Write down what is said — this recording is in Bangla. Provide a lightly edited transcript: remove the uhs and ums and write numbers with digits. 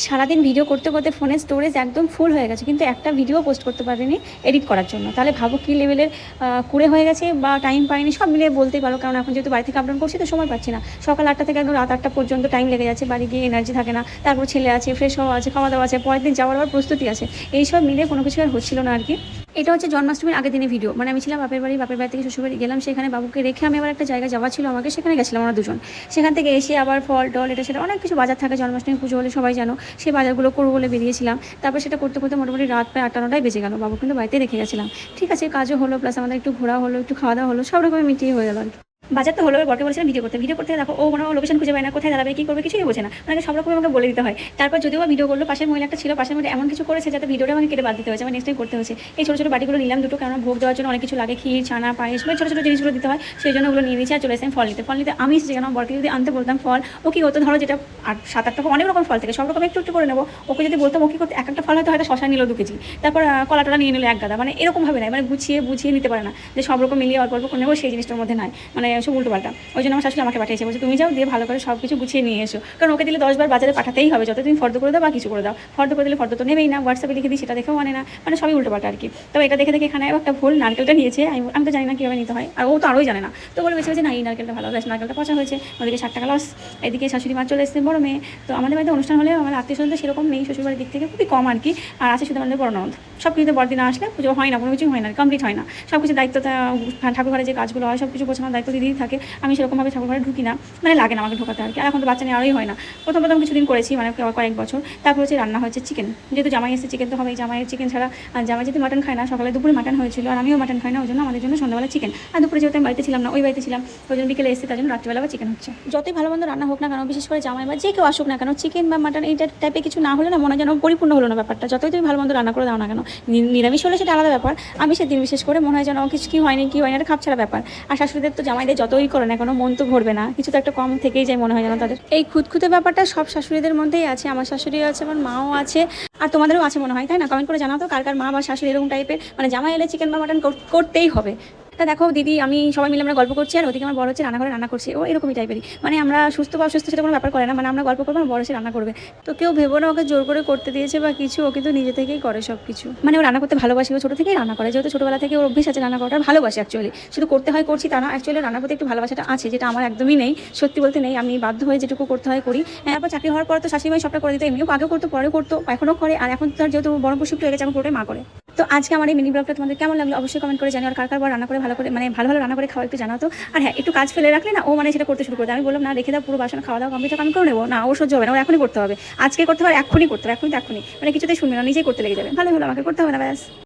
সারাদিন ভিডিও করতে করতে ফোনের স্টোরেজ একদম ফুল হয়ে গেছে, কিন্তু একটা ভিডিও পোস্ট করতে পারিনি এডিট করার জন্য। তাহলে ভাবো কী লেভেলের কুড়ে হয়ে গেছে বা টাইম পাইনি, সব মিলিয়ে বলতেই পারো। কারণ এখন যেহেতু বাড়ি থেকে আপডাউন করছি তো সময় পাচ্ছি না। সকাল 8টা থেকে একদম রাত 8টা পর্যন্ত টাইম লেগে যাচ্ছে, বাড়ি গিয়ে এনার্জি থাকে না। তারপর ছেলে আছে, ফ্রেশ হওয়া আছে, খাওয়া দাওয়া আছে, পরের দিন যাওয়ার আবার প্রস্তুতি আছে। এইসব মিলে কোনো কিছু আর হচ্ছিল না আর কি। এটা হচ্ছে জন্মাষ্টমীর আগের দিনের ভিডিও। মানে আমি ছিলাম বাপের বাড়ি থেকে শ্বশুরবাড়ি গেলাম, সেখানে বাবুকে রেখে আমি আবার একটা জায়গায় যাওয়া ছিল আমাকে, সেখানে গেছিলাম আমরা দুজন। সেখান থেকে এসে আবার ফল টল এটা সেটা অনেক কিছু বাজার থাকে, জন্মাষ্টমী পুজো হলে সবাই জানো, সেই বাজারগুলো করবো বলে বেরিয়েছিলাম। তারপর সেটা করতে করতে মোটামুটি রাত প্রায় 8টা-9টায় বেজে গেল। বাবু কিন্তু বাড়িতে রেখে গেছিলাম। ঠিক আছে, কাজও হলো, প্লাস আমাদের একটু ঘোরা হলো, একটু খাওয়া দাওয়া হলো, সব রকমের মিটিয়ে হয়ে গেল আর কি। বাজার তো হলো, বরকে বলেছিলাম ভিডিও করতে দেখো ও কোনো লোকেশন খুঁজে পায় না, কোথায় দাঁড়াবে কী করবে কিছুই বোঝে না, মানে সব রকম আমাকে বলে দিতে হয়। তারপর যদিও ভিডিও করলো, পাশের মহিলা একটা ছিল, পাশের মধ্যে এমন কিছু করেছে যাতে ভিডিওটা আমাকে কেটে বাদ দিতে হয়েছে, আমার নেক্সট টাইম করতে হয়েছে। এই ছোটো ছোটো বাটিগুলো নিলাম দুটো, কারণ ভোগ দেওয়ার জন্য অনেক কিছু লাগে, ক্ষীর ছানা পায়েস, মানে ছোটো ছোটো জিনিসগুলো দিতে হয়, সেই জন্য ওগুলো নিয়ে নিয়েছি। আর চলে এসেছি ফল নিতে আমি যেন বরকে যদি আনতে বলতাম ফল, ও কী হতো ধরো যেটা 7-8 টাকা অনেক রকম ফল থেকে সব রকম একটু একটু করে নেবো। ওকে যদি বলতাম ও কী করতে, একটা ফল হয়তো শশা নিল 2 কেজি, তারপর কলাটা নিয়ে নিল 1 গাদা, মানে এরকমভাবে নেয়, মানে বুঝিয়ে নিতে পারে না যে সব রকম মিলিয়ে অল্প অল্প করে নেবো, সেই জিনিসটার মধ্যে নাই, মানে সব উল্টো পাল্টা। ওই জন্য আমার শাশুড়ি আমাকে পাঠিয়েছে, বলছে তুমি যাও দিয়ে ভালো করে সব কিছু গুছিয়ে নিয়ে এসো, কারণ ওকে দিলে 10 বার বাজারে পাঠাতেই হবে, যত তুমি ফর্দ করে দাও বা কিছু করে দাও। ফর্দ করে দিলে ফর্দ তো নেবেই না, হোয়াটসঅ্যাপে লিখে দিই সেটা দেখেও মানে না, মানে সবই উল্টো পাল্টা আর কি। তবে এটা দেখে এখানে একটা ভুল, নারকেলটা নিয়েছে, আমি তো জানি না কীভাবে নিতে হয়, আর ও তো আরোই জানে না। তো বলে বেছে না এই নারকেলটা ভালো, বেশ নারকেলটা পচা হয়েছে, ওদিকে 60 টাকা লস। এদিকে শাশুড়ি মা চলে এসেছে, বড় মেয়ে। তো আমাদের বাড়িতে অনুষ্ঠান হলে আমার আত্মীয় স্বজন সেরকম নেই, শ্বশুরবাড়ির দিক থেকে খুবই কম আর কি। আর আছে শুধু আমাদের বড় ননদ। সব কিছুতে বড়দিন আসলে পুজো হয় না, কোনো কিছুই হয় না, কমপ্লিট হয় না। সব কিছু দায়িত্বটা ঠাকুর ঘরে যে কাজগুলো হয় সব কিছু গোছানোর দায়িত্ব দিদিই থাকে। আমি সেরকমভাবে ঠাকুর ঘরে ঢুকি না, মানে লাগে না আমাকে ঢোকাতে আর কি। আর এখন তো বাচ্চা নিয়ে আরোই হয় না। প্রথম কিছুদিন করেছি, মানে কয়েক বছর। তারপর হচ্ছে রান্না হয়েছে চিকেন, যেহেতু জামাই এসে চিকেন তো হবেই, জামাইয়ের চিকেন ছাড়া। আর জামাই যেহেতু মাটন খায় না, সকালে দুপুরে মাটন হয়েছিল, আর আমিও মাটন খাই না, ওই জন্য আমাদের জন্য সন্ধ্যাবেলা চিকেন। আর দুপুরে যেহেতু আমি বাড়িতে ছিলাম না, ওই বাড়িতে ছিলাম, ওই জন্য বিকেলে এসে তার জন্য রাত্রিবেলা চিকেন হচ্ছে। যতই ভালো মন্দ রান্না হোক না কেন, বিশেষ করে জামাই বা যে কেউ আসুক না কেন, চিকেন বা মাটন এই টাইপের কিছু না হলে না মনে যেন পরিপূর্ণ হলো না ব্যাপারটা। যতই তুমি ভালো মন্দ রান্না করে দাও না কেন, নিরামিষ হলে সেটা আলাদা ব্যাপার। আমি সেদিন বিশেষ করে মনে হয় যেন কিছু কি হয়নি এটা খাপ ছাড়া ব্যাপার। আর শাশুড়িদের তো জামাইদের যতই করে না কেন মন তো ভরবে না, কিছু তো একটা কম থেকেই যায় মনে হয় যেন তাদের। এই খুঁতখুঁতে ব্যাপারটা সব শাশুড়িদের মধ্যেই আছে, আমার শাশুড়িও আছে, আমার মাও আছে, আর তোমাদেরও আছে মনে হয়, তাই না? কমেন্ট করে জানাও তো কার কার মা বা শাশুড়ি এরকম টাইপের, মানে জামাই এলে চিকেন বা মাটন করতেই হবে। তা দেখো দিদি আমি সবাই মিলে আমরা গল্প করছি, আর ওদিকে আমার বড় হচ্ছে রান্নাঘরে রান্না করছে, ও এরকমই টাইপেরই, মানে আমরা সুস্থ বা অসুস্থ সেটা কোনো ব্যাপার করে না, মানে আমরা গল্প করবো, বড় সে রান্না করবে। তো কেউ ভেবো না ওকে জোর করে করতে দিয়েছে বা কিছু, ও কিন্তু নিজে থেকেই করে সব কিছু। মানে ও রান্না করতে ভালোবাসে, ও ছোটো থেকেই রান্না করে, যেহেতু ছোটোবেলা থেকে ওর অভ্যেস আছে রান্না করাটা, ভালোবাসে অ্যাকচুয়ালি। শুধু করতে হয় করছি তা না, অ্যাকচুয়ালি রান্নার প্রতি একটু ভালোবাসাটা আছে, যেটা আমার একদমই নেই, সত্যি বলতে নেই। আমি বাধ্য হয়ে যেটুকু করতে হয় করি। তারপর চাকরি হওয়ার পর তো শাশুড়ি সবটা করে দিতে, এমনিও আগেও করতো, পরেও করতো, এখনও করে। আর এখন তার যেহেতু বড় শিফট হয়ে গেছে, এখন পুরোটাই মা করে। তো আজকে আমার এই মিনি ব্লগটা তোমাদের কেমন লাগলো অবশ্যই কমেন্ট করে জানিও। আর কার কার রান্না করে ভালো করে, মানে ভালো রান্না করে খাওয়া একটু জানাতো। আর হ্যাঁ, একটু কাজ ফেলে রাখলে না ও মানে সেটা করতে শুরু করে দেয়। আমি বললাম না রেখে দাও, পুরো বাসন খাওয়া দাওয়া কমপ্লিট আমি করে নেবো, না ও সহ্য হবে না, ওর এখনই করতে হবে, আজকে করতে হবে, এখনই করতে হবে, এখনই, মানে কিছুতেই শুনবে না, নিজেই করতে লেগে যাবে। ভালো হলো, আমাকে করতে হবে না, ব্যাস।